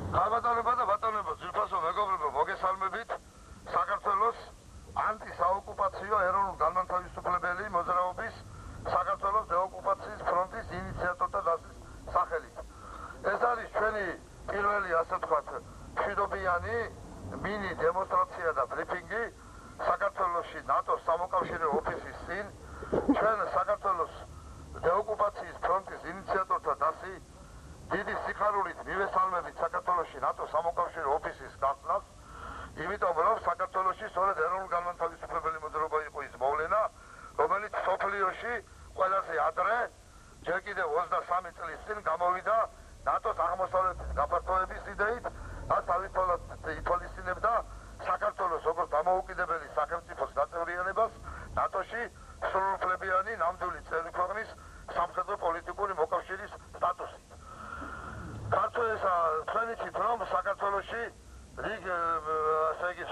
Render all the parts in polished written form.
Ქალბატონებო და ბატონებო, ძვირფასო მეგობრებო, მოგესალმებით. საქართველოს ანტისაოკუპაციო ეროვნულ-განმათავისუფლებელი მოძრაობის საქართველოს დეოკუპაციის ფრონტის ინიციატორთა დასის სახელით. ეს არის ჩვენი პირველი, ასე ვთქვათ, მშვიდობიანი მინი დემონსტრაცია და ბრიფინგი საქართველოში ნატოს სამოკავშირო ოფისის წინ. ჩვენ საქართველოს დეოკუპაციის ფრონტის ინიციატორთა დასი დიდი სიხარულით მივესალმებით საქართველოში ნატოს სამოკავშირო ოფისის გახსნას, იმიტომ რომ საქართველოში სწორედ ეროვნულ-განმათავისუფლებელი მოძრაობა იყო ის მოვლენა, რომელიც სოფლიოში ყველაზე ადრე, ჯერ კიდევ 23 წლის წინ გამოვიდა ნატოს აღმოსავლეთის გაფართოების იდეით და თავისთავად ითვალისწინებდა საქართველოს როგორც დამოუკიდებელი სახელმწიფოს გაწევრიანებას ნატოში სრულუფლებიანი ნამდვილი წევრი ქვეყნის სამხედრო პოლიტიკური მოკავშირის სტატუსით. Ჩვენიცით რომ საქართველოში რიგ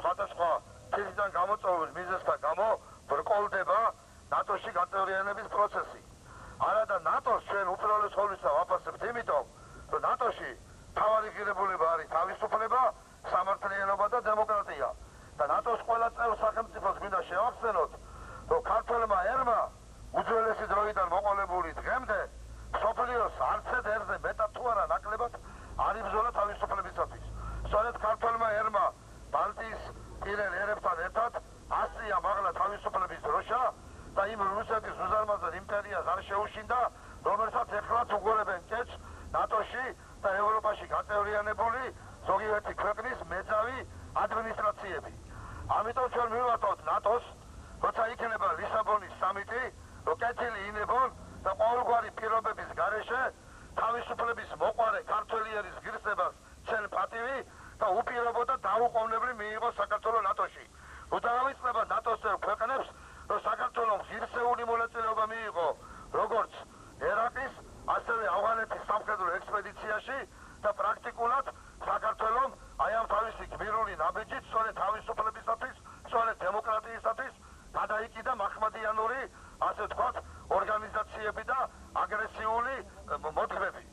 სხვადასხვა თითიდან გამოწვეულ მიზეზთა გამო ბრკოლდება ნატოში გაწევრიანების პროცესი. არადა ნატოს ჩვენ უპირველეს ყოვლისა ვაფასებთ იმიტომ, რომ ნატოში მთავარი ღირებულება არის თავისუფლება, სამართლიანობა და დემოკრატია. და ნატოს ყველა წევრ სახელმწიფოს გვინდა შევახსენოთ, რომ ქართველმა ერმა უძველესი დროიდან მოყოლებული დღემდე მსოფლიოს არც ერთზე მეტად თუ არა ნაკლებად არ იბრძოლა თავისუფლებისათვის. სწორედ ქართველმა ერმა ბალტიის პირელ ერებთან ერთად ასწია მაღლა თავისუფლების დროშა და იმ რუსეთის უზარმაზარ იმპერიას არ შეუშინდა, რომელსაც ეხლაც უგურებენ კეთს ნატოში და ევროპაში გაწევრიანებული ზოგიერთი ქვეყნის მეძავი ადმინისტრაციები. ამიტომ ჩვენ მივატოვთ ნატოს, როცა იქნება ლისაბონის სამიტი, რომ კეთილი ინებონ და ყოველგვარი პირობების გარეშე თავისუფლების მოყვარე ქართველი ერის ღირსებას ჩვენ პატივი და უპირობო და დაუყოვნებლივ მიიღოს საქართველოს ნატოში. უდავიწყება ნატოს წევრ ქვეყნებს, რომ საქართველოს ღირსეული მონაწილეობა მიიღო როგორც ერაყის, ასევე ავღანეთის სამხედრო ექსპედიციაში და პრაქტიკულად საქართველოს აი ამ თავისი გმირული ნაბიჯით სწორედ თავისუფლებისათვის, სწორედ დემოკრატიისათვის გადაიკიდა მაჰმადიანური, ასე ვთქვათ, ორგანიზაციები და აგრესიული მოთხრები.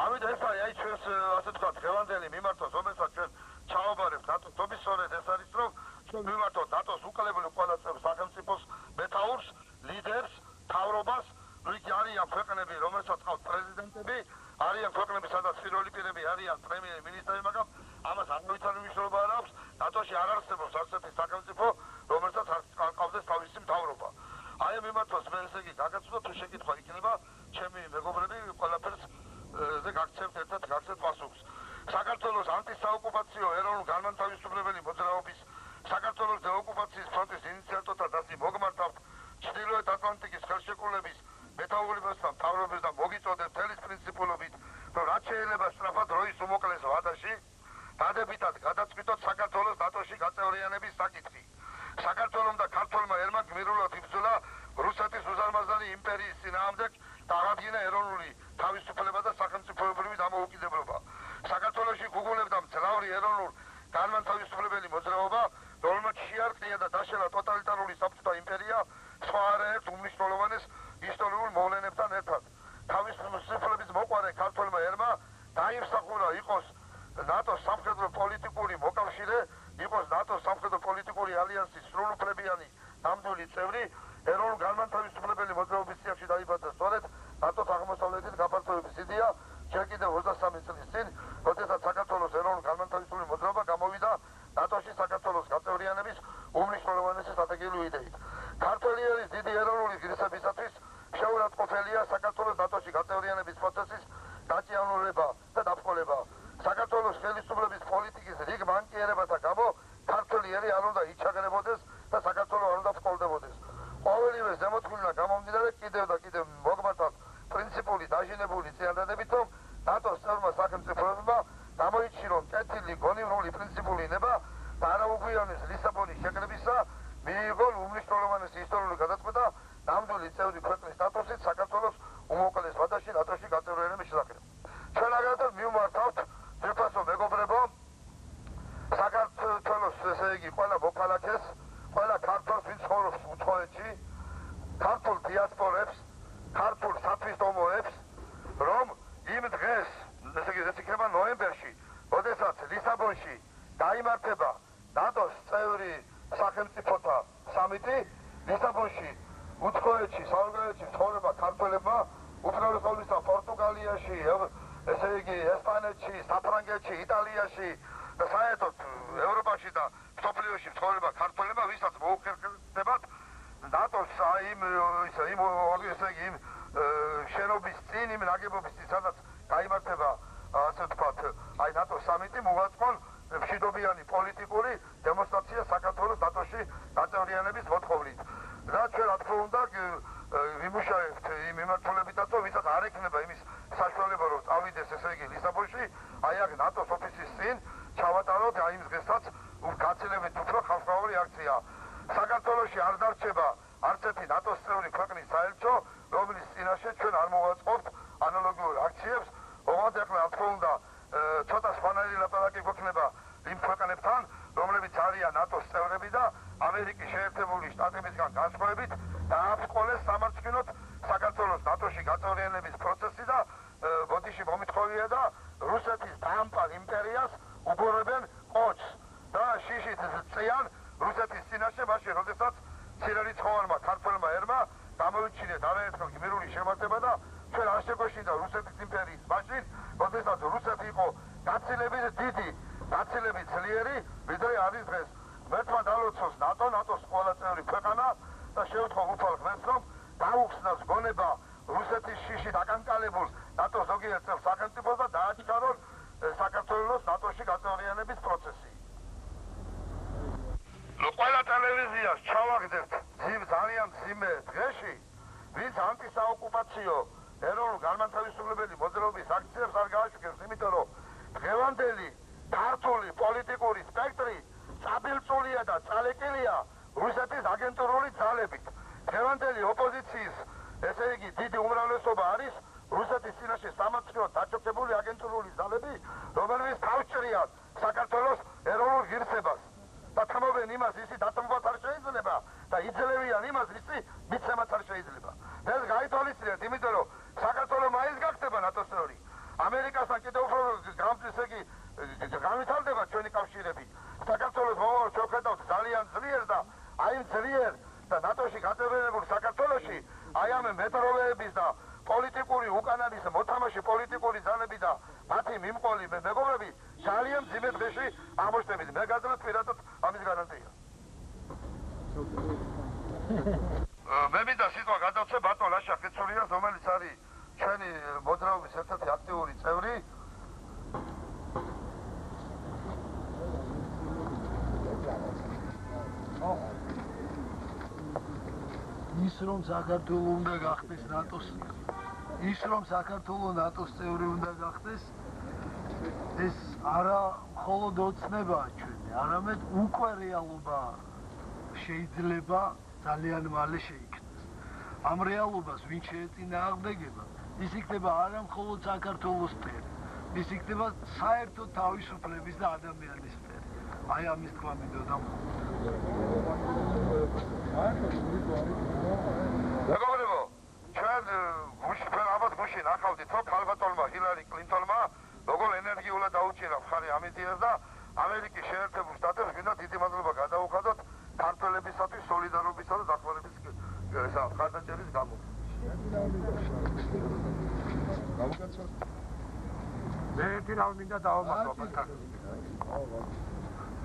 ამიტომ ეს არის ჩვენს, ასე ვთქვათ, დღევანდელი მიმართვა, რომელსაც ჩვენ ჩავაბარებთ ნატოს თობის, სწორედ ეს არის, რომ ჩვენ მიმართოთ ნატოს უკანონო ყველა წევრ სახელმწიფოს მეთაურს, ლიდერს, მთავრობას, რითი არიან ქვეყნები, რომელსაც ყავს პრეზიდენტები, არიან ქვეყნები, სადაც პირველი პირები არიან პრემიერ-მინისტრები, მაგრამ ამას არავითარი მნიშვნელობა არ აქვს. ნატოში არ არსებობს არც ერთი სახელმწიფო, რომელსაც არ ყავდეს თავისი მთავრობა. აი ამ მიმართვას მე ესე იგი გაგაცნოთ, თუ შეკითხვა იქნება, ჩემი მეგობრები ყველაფერს გაგცემთ ერთად გაგცემთ პასუხს. საქართველოს ანტისაოკუპაციო ეროვნულ-განმათავისუფლებელი მოძრაობის საქართველოს დეოკუპაციის ფრონტის ინიციატორთა დასი მოგმართავთ ჩრდილოეთ ატლანტიკის ხელშეკრულების მეთაურებასთან მთავრობებს და მოგიწოდეთ თელის პრინციპულობით, რომ რაც შეიძლება სწრაფად დროის უმოკლეს ვადაში დადებითად გადაწყვიტოთ საქართველოს ნატოში გაწევრიანების საკითხი. საქართველომ და ქართველმა ერმა გმირულად იბრძოლა რუსეთის უზარმაზარი იმპერიის წინააღმდეგ და აღადგინა ეროვნული თავისუფლება და სახელმწიფოებრივი დამოუკიდებლობა. საქართველოში გუგულებდა მძლავრი ეროვნულ-განმათავისუფლებელი მოძრაობა, რომელმაც შეარყია და დაშალა ტოტალიტარული საბჭოთა იმპერია სხვა არაერთ უმნიშვნელოვანეს ისტორიულ მოვლენებთან ერთად. თავისუფლების მოყვარე ქართველმა ერმა დაიმსახურა იყოს ნატოს სამხედრო პოლიტიკური მოკავშირე, იყოს ნატოს სამხედრო პოლიტიკური ალიანსის სრულუფლებიანი ნამდვილი წევრი, ეროვნულ-განმათავისუფლებელი მოძრაობის სიახში დაიბადა სწორედ ნატოს აღმოსავლეთის გაფართოების იდეა ჯერ კიდევ 23 წლის წინ, როდესაც საქართველოს ეროვნულ-განმათავისუფლებელი მოძრაობა გამოვიდა ნატოში საქართველოს გაწევრიანების უმნიშვნელოვანესი სტრატეგიული იდეით. ქართველი ერის დიდი ეროვნული ღირსებისათვის შეურაცხყოფელია საქართველოს ნატოში გაწევრიანების პროცესის გაჭიანურება და დაბრკოლება. საქართველოს ხელისუფლების პოლიტიკის რიგ მანკიერებათა გამო ქართველი ერი არ უნდა იჩაგრებოდეს და საქართველო არ უნდა ბრკოლდებოდეს. ყოველივე ზემოთქმულიდან გამომდინარე კიდევ და კიდევ მოგმართავთ პრინციპული დაჟინებული წინადადებით, რომ ნატოს წევრმა სახელმწიფოებმა გამოიჩინონ კეთილი გონივრული პრინციპული ნება და არა უგვიანეს ლისაბონის შეკრებისა მიიღონ უმნიშვნელოვანესი ისტორიული გადაწყვეტა ნამდვილი წევრი ქვეყნის სტატუსით საქართველოს უმოკლეს ვადაში ნატოში გაწევრიანების შესახებ. ჩვენ აგრეთვე მივმართავთ ძვირფასო მეგობრებო, საქართველოს ესე იგი ყველა მოქალაქეს, ყველა ქართველს, ვინც ცხოვრობს უცხოეთში, ქართულ დიასპორებს, ქართულ სათვისტომოებს, რომ იმ დღეს, ესე იგი, ეს იქნება ნოემბერში, როდესაც ლისაბონში დაიმართება ნატოს წევრი სახელმწიფოთა სამიტი, ლისაბონში უცხოეთში, საორგანოებში ცხოვრება ქართველებმა უპირველეს ყოვლისა პორტუგალიაში, ესე იგი ესპანეთში, საფრანგეთში, იტალიაში და საერთოდ ევროპაში და მსოფლიოში ცხოვრება ქართველებმა, ვისაც მოუხერხებათ ნატოს იმ შენობის წინ, იმ ნაგებობის წინ, სადაც გაიმართება ასე ვთქვათ, აი ნატოს სამიტი მოვაწყონ მშვიდობიანი პოლიტიკური დემონსტრაცია საქართველოს ნატოში გაწევრიანების მოთხოვნით. და ჩვენ რა თქმა უნდა ვიმუშავებთ იმ მიმართულებითაც, რომ ვისაც არ ექნება იმის საშუალება, რომ წავიდეს ესე იგი ლისაბონში, აი აქ ნატოს ოფისის წინ ჩავატაროთ აი იმ დღესაც გაცილებით უფრო ხალხმრავალი აქცია. საქართველოში არ დარჩება არც ერთი ნატოს წევრი ქვეყნის საელჩო, რომლის წინაშე ჩვენ არ მოვაწყობთ ანალოგიურ აქციებს. ოღონდ ახლა რა თქმა უნდა ცოტა სხვანაირი ლაპარაკი გვექნება იმ ქვეყნებთან, რომლებიც არიან ნატოს წევრები და ამერიკის შეერთებული შტატებისგან განსხვავებით დააბრკოლეს სამარცხვინოდ საქართველოს ნატოში გაწევრიანების პროცესი და ბოდიში მომითხოვია და რუსეთის დაამპალ იმპერიას უგორებენ ყოჩს და შიშით წიან რუსეთის წინაშე მაშინ, როდესაც მცირერიცხოვანმა ქართველმა ერმა გამოვიჩინეთ არაერთხელ გმირული შემართება და ჩვენ არ შეგვეშინდა რუსეთის იმპერიის მაშინ, როდესაც რუსეთი იყო გაცილებით დიდი, გაცილებით ძლიერი, ვიდრე არის დღეს. მერთმა დალოცოს ნატოს ყველა წევრი ქვეყანა და შევთხოვ უფალ ღმერთს, რომ გაუხსნას გონება რუსეთის შიშით აკანკალებულ ნატოს ზოგიერთ წევრ სახელმწიფოს და დააჩქარონ საქართველოს ნატოში გაწევრიანების პროცესი. ყველა ტელევიზიას ჩავაგდებთ ძალიან მძიმე დღეში, ვინც ანტისაოკუპაციო ეროვნულ განმათავისუფლებელი მოძრაობის აქციებს არ გააშუქებს, იმიტომ რომ დღევანდელი ქართული პოლიტიკური სპექტრი წაბილწულია და წალეკილია რუსეთის აგენტურული ძალებით. დღევანდელი ოპოზიციის, ესე იგი, დიდი უმრავლესობა არის რუსეთის წინაშე სამარცხვინოდ დაჯგუფებული აგენტურული ძალები, რომლებიც თავს ჭრიან საქართველოს ეროვნულ ღირსებას და თმობენ იმას, ისი დათმობაც არ შეიძლება და იძლებიან იმას, ისი მიცემაც არ შეიძლება. ეს გაითვალისწინეთ, იმიტომ რომ საქართველოს მაინც გახდება ნატოს წევრი. ამერიკასთან კიდევ უფრო განვითარდება ჩვენი კავშირები. საქართველოს მოვალ შევხედავთ ძალიან ძლიერ და აი იმ ძლიერ და ნატოში გაწევრიანებულ საქართველოში აი ამ მეტროვეების და პოლიტიკური უკანანის მოთამაშე პოლიტიკური ძალები და მათი მიმყოლი მეგობრები ძალიან მძიმე დღეში აღმოჩნდებით. მე გაძლევთ პირადად ამის გარანტია. მე მინდა სიტყვა გადავცე ბატონ ლაშა ხეცურიას, რომელიც არის ჩვენი მოძრაობის ერთ-ერთი აქტიური წევრი. ის რომ საქართველოს უნდა გახდეს ნატოს, ის რომ საქართველოს ნატოს წევრი უნდა გახდეს, ეს არა მხოლოდ ოცნებაა ჩვენი, არამედ უკვე რეალობაა. შეიძლება ძალიან მალე შეიქმნას. ამ რეალობას ვინ შეეწინააღმდეგება, ის იქნება არა მხოლოდ საქართველოს სფერო, ის იქნება საერთო თავისუფლების და ადამიანის სფერო. აი ამის თქვა მინდოდა. მეგობრებო, ჩვენ ალბათ გუშინ ახავდით, რომ ქალბატონმა ჰილარი კლინტონმა როგორ ენერგიულად დაუჭირა მხარი ამიტიას და ამერიკის შეერთებულ შტატებს გინდა დიდი მადლობა გადაუხადოთ ქართველებისათვის სოლიდარობისა და დახმარების ხარდაჭერის გამო. მე ერთი რამ მინდა დავამატო ბატონო.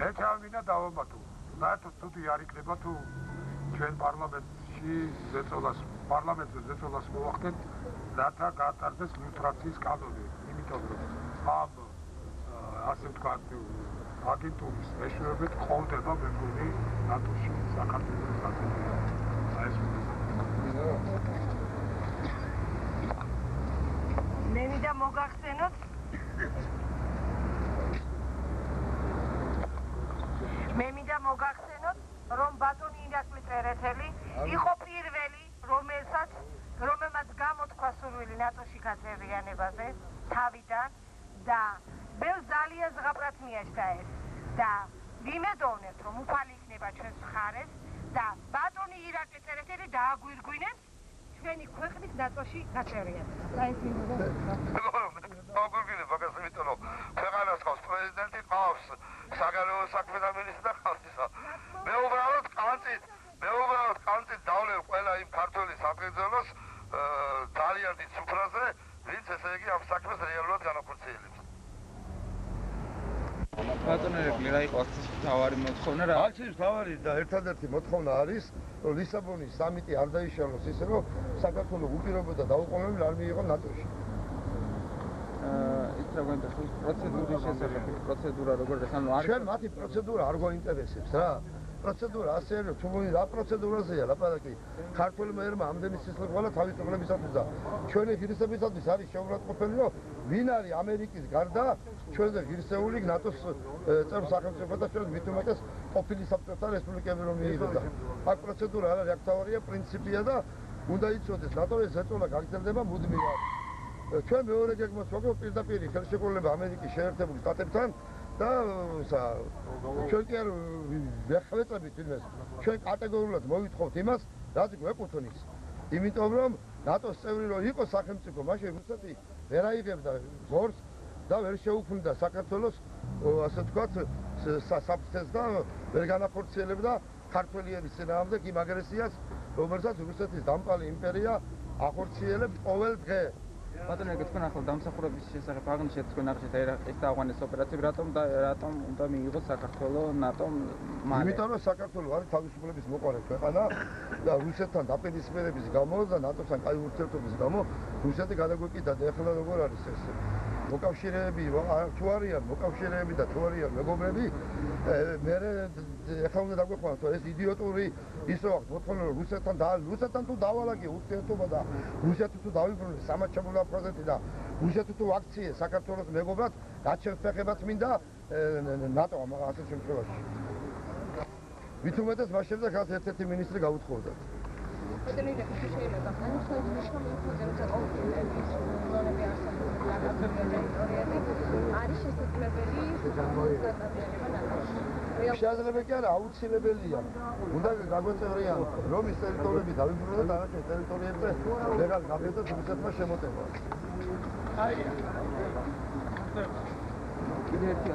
ერთ რამ მინდა დავამატო. საერთოდ ცუდი არ იქნება თუ ჩვენ პარლამენტში ზეწოლას მოვახდენთ, რათა გაატარდეს ლუსტრაციის კანონი, იმიტომ რომ ამ ასე ვთქვათ აგენტურის მეშვეობით ყოლდება მე მგონი ნატოში საქართველოს გაწევრიანება. აი ეს მე მინდა მოგახსენოთ რომ ბატონი ირაკლი წერეთელი იყო პირველი, რომელმაც გამოთქვა სურვილი ნატოში გაწევრიანებაზე თავიდან და ბევრ ძალიან ზღაპრად მიეჭდა ეს და ვიმედოვნებთ, რომ უფალი იქნება ჩვენს მხარეს და ბატონი ირაკლი წერეთელი დააგვირგვინებს ჩვენი ქვეყნის ნატოში გაწევრიანებას. აგვირგვინებ მაგას, იმიტომ რომ ქვეყანას ყავს პრეზიდენტი ფაქტურად განახორციელებს. ბატონერები რა იყო აქციის მთავარი მოთხოვნა რა? აქციის მთავარი და ერთადერთი მოთხოვნა არის, რომ ლისაბონის სამიტი არ დაიშალოს ისე, რომ საქართველოს უპირობოდა დაუყოვნებლივ არ მიიღო ნატოში. ის რა გვინტერესებს პროცედურის შესახებ, პროცედურა როგორ ეს ანუ არის? ჩვენ მათი პროცედურა არ გვაინტერესებს რა. პროცედურა ასე რომ თუ რა პროცედურაზეა ლაპარაკი ქართული მერმა ამდენი სისხლი ყველა თავისუფლებისათვის და ჩვენი ღირსებისათვის არის შეურაცხყოფელი რომ ვინ არის ამერიკის გარდა ჩვენზე ღირსეული ნატოს წევრ სახელმწიფოთა და ჩვენ მით უმეტეს ყოფილი საბჭოთა რესპუბლიკები რომ მიიღება. აქ პროცედურა არ არის, აქ თავარია პრინციპია და უნდა იცოდეს ნატოს ზეწოლა გაგრძელდება მუდმივად. ჩვენ მეორე გეგმას ვაკეთებ პირდაპირ ხელშეკრულება ამერიკის შეერთებული შტატებთან და ჩვენ კი არ ვეხმეტებით იმას. ჩვენ კატეგორიულად მოვითხოვთ იმას, რაც გვეკუთვნის. იმიტომ რომ ნატოს წევრი რო იყოს სახელმწიფო, მაშინ რუსეთი ვერ აიღებდა ზორს და ვერ შეუქმნიდა საქართველოს, ასე ვთქვათ, საფრთხეს და ვერ განახორციელებდა ქართველების წინააღმდეგ იმ აგრესიას, რომელსაც რუსეთის დამპალი იმპერია ახორციელებს ყოველ დღე. ბატონო, თქვენ ახლა დამსახურების შესახებ აღნიშნეთ თქვენ აღნიშნეთ ერაყის და ავღანის ოპერაციები, რატომ უნდა მიიღოს საქართველოს ნატომ მალე? იმიტომ რომ საქართველოს არის თავისუფლების მოყვარე ქვეყანა და რუსეთთან დაპირისპირების გამო და ნატოსთან კაი ურთიერთობის გამო რუსეთი გადაგვეკიდა და ეხლა როგორ არის ეს მოკავშირეები თუ არიან მოკავშირეები და თუ არიან მეგობრები მე ეხლა უნდა დაგვეყვანოთ ეს იდიოტური ისო აქვს მოთხოვნა რომ რუსეთთან თუ დავალაგე ურთიერთობა და რუსეთი თუ დავიბრუნე სამაჩაბლო აფრაზეთი და რუსეთი თუ აქციე საქართველოს მეგობრად რაც ჩემს ფეხებაც მინდა ნატომ ასე შემთხვევაში ვით უმეტეს მას შემდეგ რაც ერთ-ერთი მინისტრი გაუთხოვდათ ბატონო, შეიძლება განსხვავებული მნიშვნელობის კონცეპტების ზონები არის შესაძლებელი შეიძლება კი არა აუცილებელია უნდა გაგვეწევრიან რომ ის ტერიტორიები დავიბრუნოთ და დანარჩენ ტერიტორიებზე ვეღარ გაბედოთ რუსეთმა შემოტევა კიდე ერთი